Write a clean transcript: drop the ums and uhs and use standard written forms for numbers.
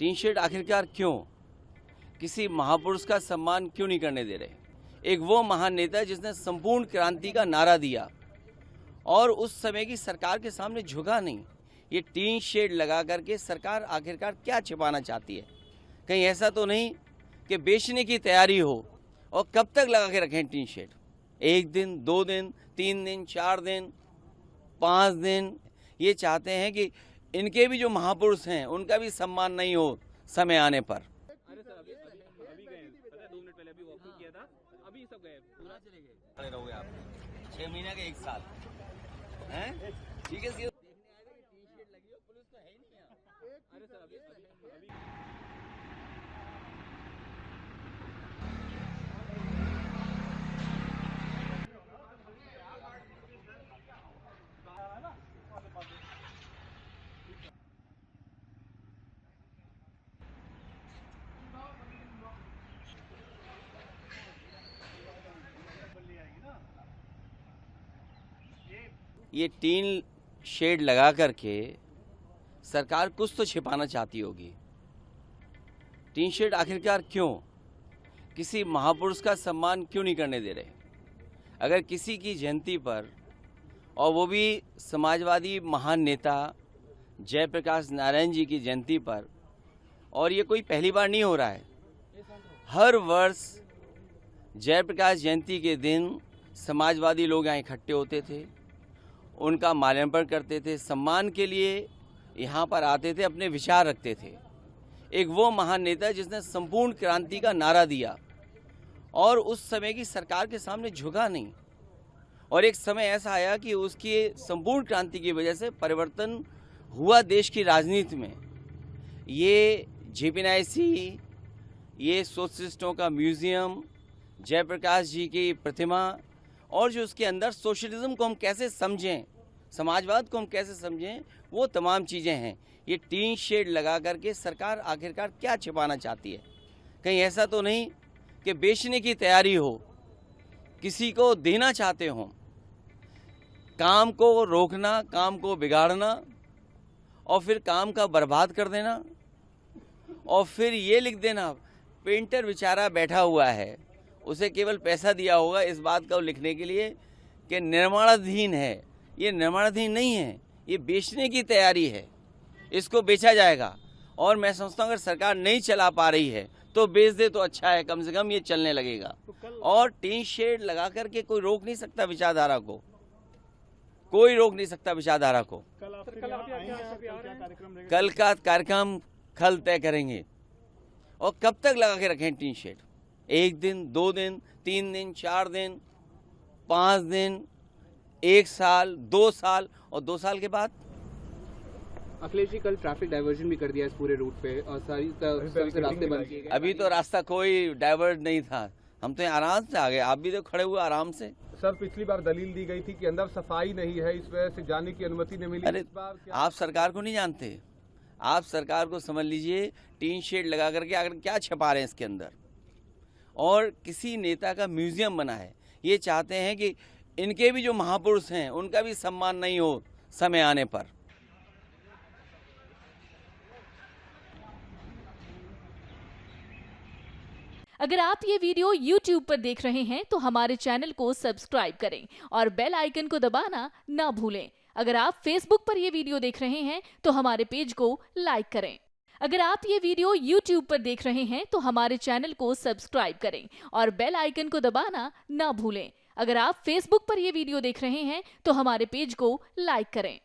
T shirt आखिरकार क्यों? किसी महापुरुष का सम्मान क्यों नहीं करने दे रहे? एक वो महान नेता जिसने संपूर्ण क्रांति का नारा दिया और उस समय की सरकार के सामने झुका नहीं। ये टीन शेड लगा करके सरकार आखिरकार क्या छिपाना चाहती है? कहीं ऐसा तो नहीं कि बेचने की तैयारी हो? और कब तक लगा के रखें टीन शेड? 1 दिन, 2 दिन, 3 दिन, 4 दिन, 5 दिन? ये चाहते हैं कि इनके भी जो महापुरुष हैं उनका भी सम्मान नहीं हो समय आने पर। अरे सर अभी गए, पता है 2 मिनट पहले अभी वॉकिंग किया था, अभी सब गए, पूरा चले गए। खड़े रहोगे आप 6 महीने के 1 साल हैं? ठीक है, अरे सर अभी ये टीन शेड लगा करके सरकार कुछ तो छिपाना चाहती होगी। टीन शेड आखिरकार क्यों? किसी महापुरुष का सम्मान क्यों नहीं करने दे रहे? अगर किसी की जयंती पर, और वो भी समाजवादी महान नेता जयप्रकाश नारायण जी की जयंती पर, और ये कोई पहली बार नहीं हो रहा है, हर वर्ष जयप्रकाश जयंती के दिन समाजवादी लोग यहाँ इकट्ठे होते थे, उनका माल्यार्पण करते थे, सम्मान के लिए यहाँ पर आते थे, अपने विचार रखते थे। एक वो महान नेता जिसने संपूर्ण क्रांति का नारा दिया और उस समय की सरकार के सामने झुका नहीं। और एक समय ऐसा आया कि उसकी संपूर्ण क्रांति की वजह से परिवर्तन हुआ देश की राजनीति में। ये जेपीएनआईसी, ये सोशलिस्टों का म्यूजियम, जयप्रकाश जी की प्रतिमा, और जो उसके अंदर सोशलिज्म को हम कैसे समझें, समाजवाद को हम कैसे समझें, वो तमाम चीज़ें हैं। ये टीन शेड लगा करके सरकार आखिरकार क्या छिपाना चाहती है? कहीं ऐसा तो नहीं कि बेचने की तैयारी हो, किसी को देना चाहते हो? काम को रोकना, काम को बिगाड़ना और फिर काम का बर्बाद कर देना, और फिर ये लिख देना पेंटर बेचारा बैठा हुआ है, उसे केवल पैसा दिया होगा इस बात का लिखने के लिए कि निर्माणाधीन है। ये निर्माणाधीन नहीं है, ये बेचने की तैयारी है, इसको बेचा जाएगा। और मैं समझता हूँ अगर सरकार नहीं चला पा रही है तो बेच दे तो अच्छा है, कम से कम ये चलने लगेगा। और टीन शेड लगा करके कोई रोक नहीं सकता विचारधारा को, कोई रोक नहीं सकता विचारधारा को। कल का कार्यक्रम कल तय करेंगे। और कब तक लगा के रखें टीन शेड? 1 दिन, 2 दिन, 3 दिन, 4 दिन, 5 दिन, 1 साल, 2 साल, और 2 साल के बाद? अखिलेश जी कल ट्रैफिक डाइवर्जन भी कर दिया इस पूरे रूट पे और सारी से रास्ते बंद किए गए। अभी तो रास्ता कोई डाइवर्ट नहीं था, हम तो यहाँ आराम से आ गए, आप भी तो खड़े हुए आराम से। सर पिछली बार दलील दी गई थी कि अंदर सफाई नहीं है, इस वजह से जाने की अनुमति नहीं मिली। अरे इस बार आप सरकार को नहीं जानते, आप सरकार को समझ लीजिए। टीन शेड लगा करके आकर क्या छिपा रहे हैं इसके अंदर? और किसी नेता का म्यूजियम बना है। ये चाहते हैं कि इनके भी जो महापुरुष हैं उनका भी सम्मान नहीं हो समय आने पर। अगर आप ये वीडियो YouTube पर देख रहे हैं तो हमारे चैनल को सब्सक्राइब करें और बेल आइकन को दबाना ना भूलें। अगर आप Facebook पर ये वीडियो देख रहे हैं तो हमारे पेज को लाइक करें। अगर आप ये वीडियो YouTube पर देख रहे हैं तो हमारे चैनल को सब्सक्राइब करें और बेल आइकन को दबाना ना भूलें। अगर आप Facebook पर ये वीडियो देख रहे हैं तो हमारे पेज को लाइक करें।